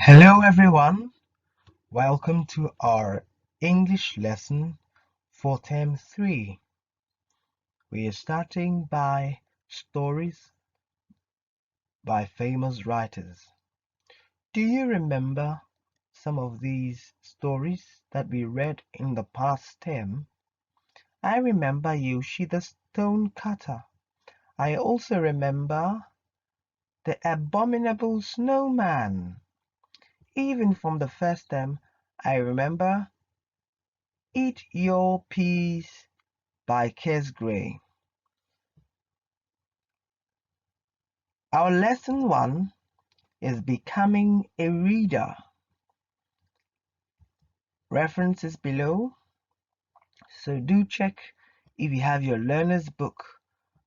Hello everyone, welcome to our English lesson for Term 3. We are starting by stories by famous writers. Do you remember some of these stories that we read in the past term? I remember Yoshi the Stone Cutter. I also remember the Abominable Snowman. Even from the first term, I remember Eat Your Peas by Kes Gray. Our lesson 1 is becoming a reader. References below, so do check if you have your learner's book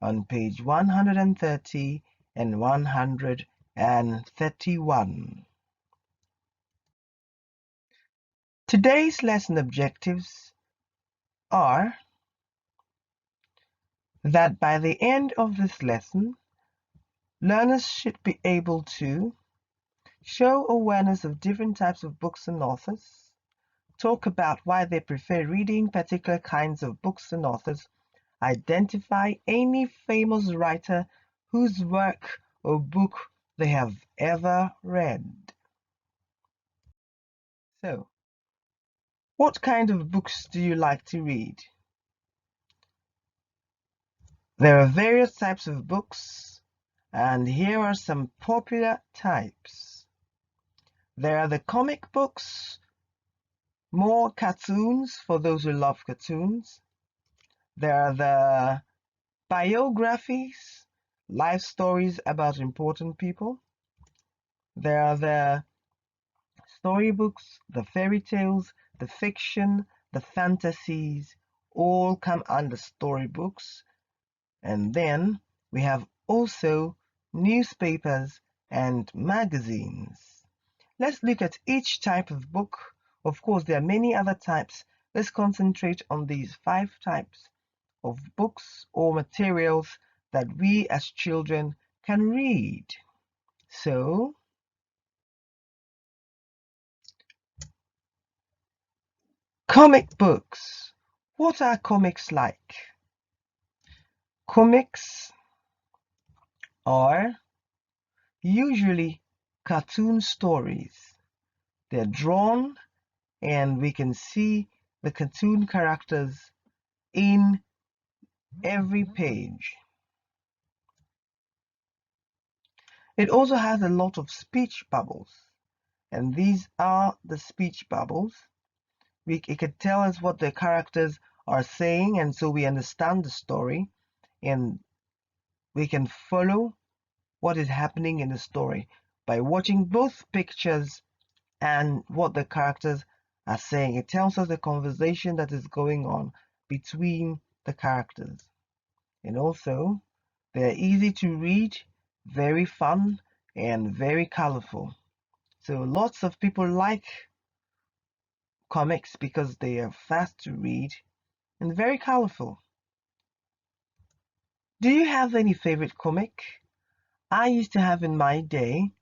on page 130 and 131. Today's lesson objectives are that by the end of this lesson, learners should be able to show awareness of different types of books and authors, talk about why they prefer reading particular kinds of books and authors, identify any famous writer whose work or book they have ever read. So, what kind of books do you like to read? There are various types of books, and here are some popular types. There are the comic books, more cartoons for those who love cartoons. There are the biographies, life stories about important people. There are the storybooks, the fairy tales, the fiction, the fantasies, all come under storybooks. And then we have also newspapers and magazines. Let's look at each type of book. Of course, there are many other types. Let's concentrate on these 5 types of books or materials that we as children can read. So, comic books. What are comics like? Comics are usually cartoon stories. They're drawn and we can see the cartoon characters in every page. It also has a lot of speech bubbles, and these are the speech bubbles. It can tell us what the characters are saying, and so we understand the story and we can follow what is happening in the story by watching both pictures and what the characters are saying. It tells us the conversation that is going on between the characters. And also, they're easy to read, very fun, and very colorful. So lots of people like comics because they are fast to read and very colorful. Do you have any favorite comic? I used to have in my day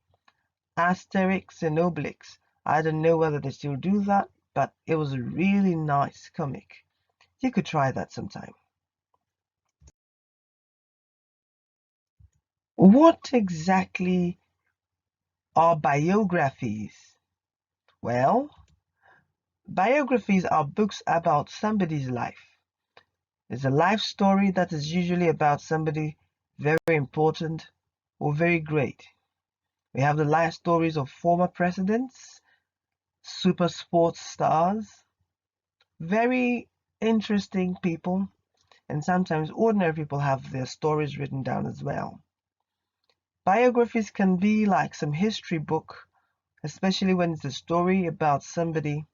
Asterix and Obelix. I don't know whether they still do that, but it was a really nice comic. You could try that sometime. What exactly are biographies? Well, biographies are books about somebody's life. It's a life story that is usually about somebody very important or very great. We have the life stories of former presidents, super sports stars, very interesting people, and sometimes ordinary people have their stories written down as well. Biographies can be like some history book, especially when it's a story about somebody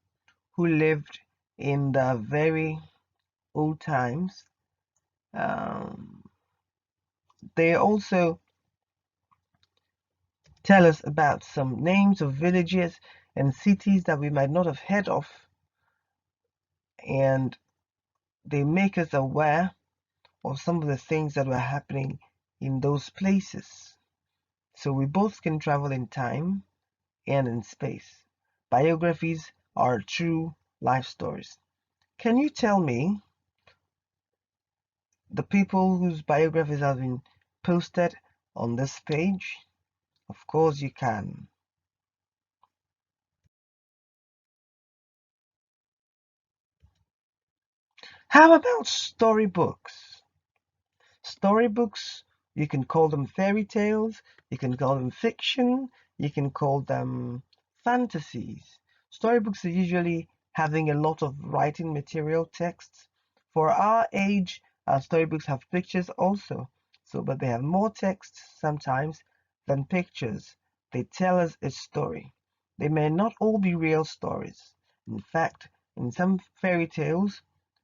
who lived in the very old times. They also tell us about some names of villages and cities that we might not have heard of, and they make us aware of some of the things that were happening in those places. So we both can travel in time and in space. Biographies are true life stories. Can you tell me the people whose biographies have been posted on this page? Of course you can. How about storybooks? Storybooks, you can call them fairy tales, you can call them fiction, you can call them fantasies. Storybooks are usually having a lot of writing material, texts. For our age, storybooks have pictures also, but they have more text sometimes than pictures. They tell us a story. They may not all be real stories. In fact, in some fairy tales,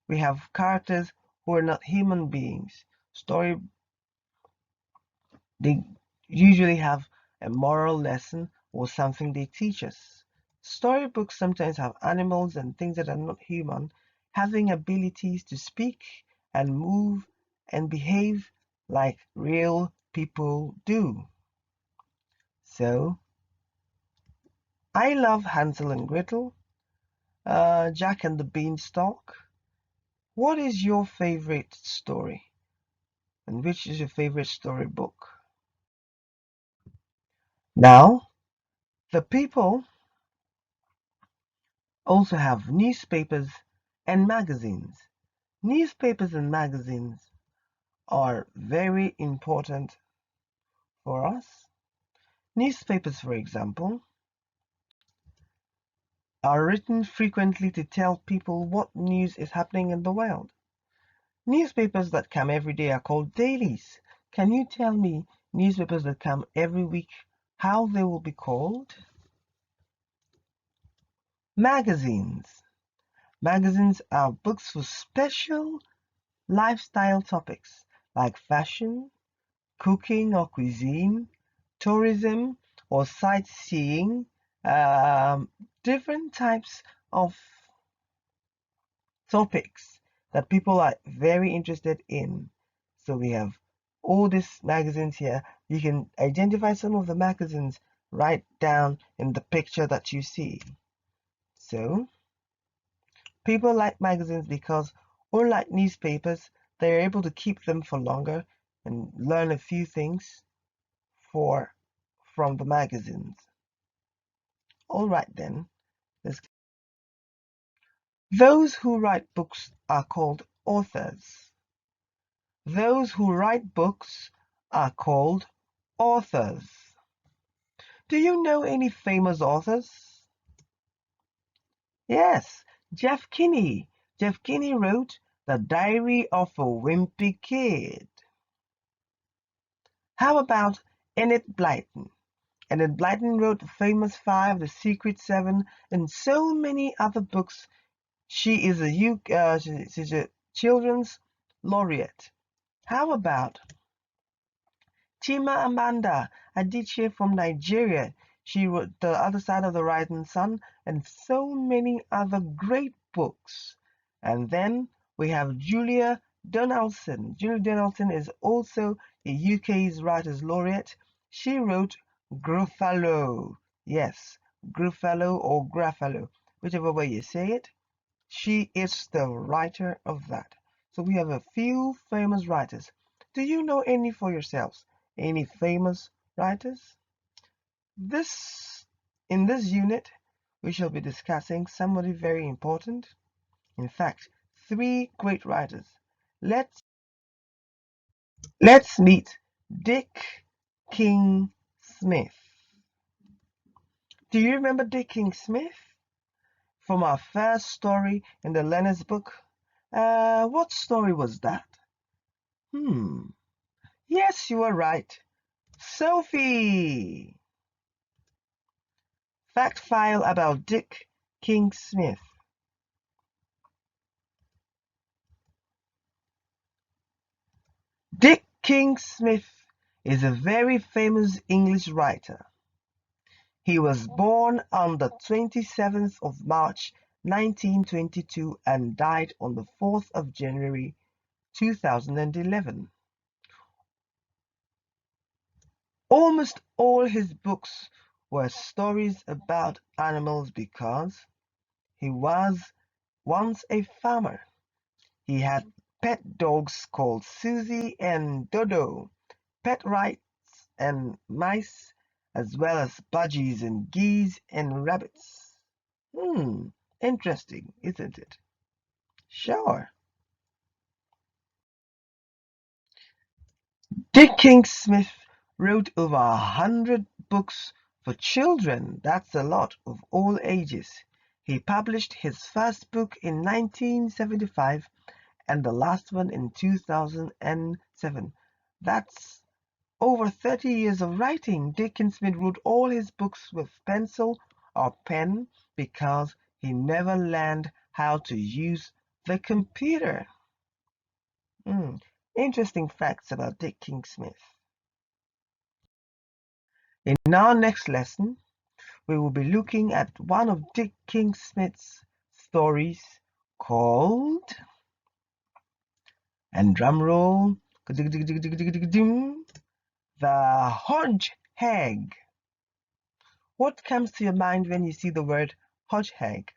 we have characters who are not human beings. Story They usually have a moral lesson or something they teach us. Storybooks sometimes have animals and things that are not human having abilities to speak and move and behave like real people do. So, I love Hansel and Gretel, Jack and the Beanstalk. What is your favorite story? And which is your favorite storybook? Now, the people also have newspapers and magazines. Newspapers and magazines are very important for us. Newspapers, for example, are written frequently to tell people what news is happening in the world. Newspapers that come every day are called dailies. Can you tell me newspapers that come every week, how they will be called? Magazines. Magazines are books for special lifestyle topics like fashion, cooking or cuisine, tourism or sightseeing, um, different types of topics that people are very interested in. So we have all these magazines here. You can identify some of the magazines right down in the picture that you see. So people like magazines because, unlike newspapers, they are able to keep them for longer and learn a few things for from the magazines. All right then. Let's... Those who write books are called authors. Those who write books are called authors. Do you know any famous authors? Yes, Jeff Kinney. Jeff Kinney wrote The Diary of a Wimpy Kid. How about Enid Blyton? Enid Blyton wrote The Famous Five, The Secret Seven, and so many other books. She is she's a children's laureate. How about Chimamanda Adichie from Nigeria? She wrote The Other Side of the Rising Sun and so many other great books. And then we have Julia Donaldson. Julia Donaldson is also a UK's Writers Laureate. She wrote Gruffalo. Yes, Gruffalo or Gruffalo, whichever way you say it. She is the writer of that. So we have a few famous writers. Do you know any for yourselves? Any famous writers? This In this unit, we shall be discussing somebody very important. In fact, three great writers. Let's let's meet Dick King Smith. Do you remember Dick King Smith from our first story in the Learner's Book? What story was that? Hmm. Yes, you are right. Sophie! Fact file about Dick King Smith. Dick King Smith is a very famous English writer. He was born on the 27th of March 1922 and died on the 4th of January 2011. Almost all his books were stories about animals because he was once a farmer. He had pet dogs called Susie and Dodo, pet rats and mice, as well as budgies and geese and rabbits. Hmm, interesting, isn't it? Sure. Dick King-Smith wrote over 100 books for children. That's a lot, of all ages. He published his first book in 1975 and the last one in 2007. That's over 30 years of writing. Dick King-Smith wrote all his books with pencil or pen because he never learned how to use the computer. Hmm. Interesting facts about Dick King-Smith. In our next lesson, we will be looking at one of Dick King-Smith's stories called, and drum roll, The Hodgehag. What comes to your mind when you see the word hodgehag?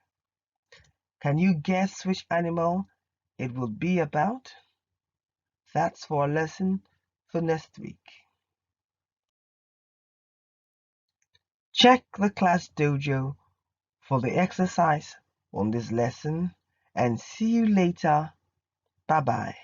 Can you guess which animal it will be about? That's for a lesson for next week. Check the class dojo for the exercise on this lesson and see you later. Bye bye.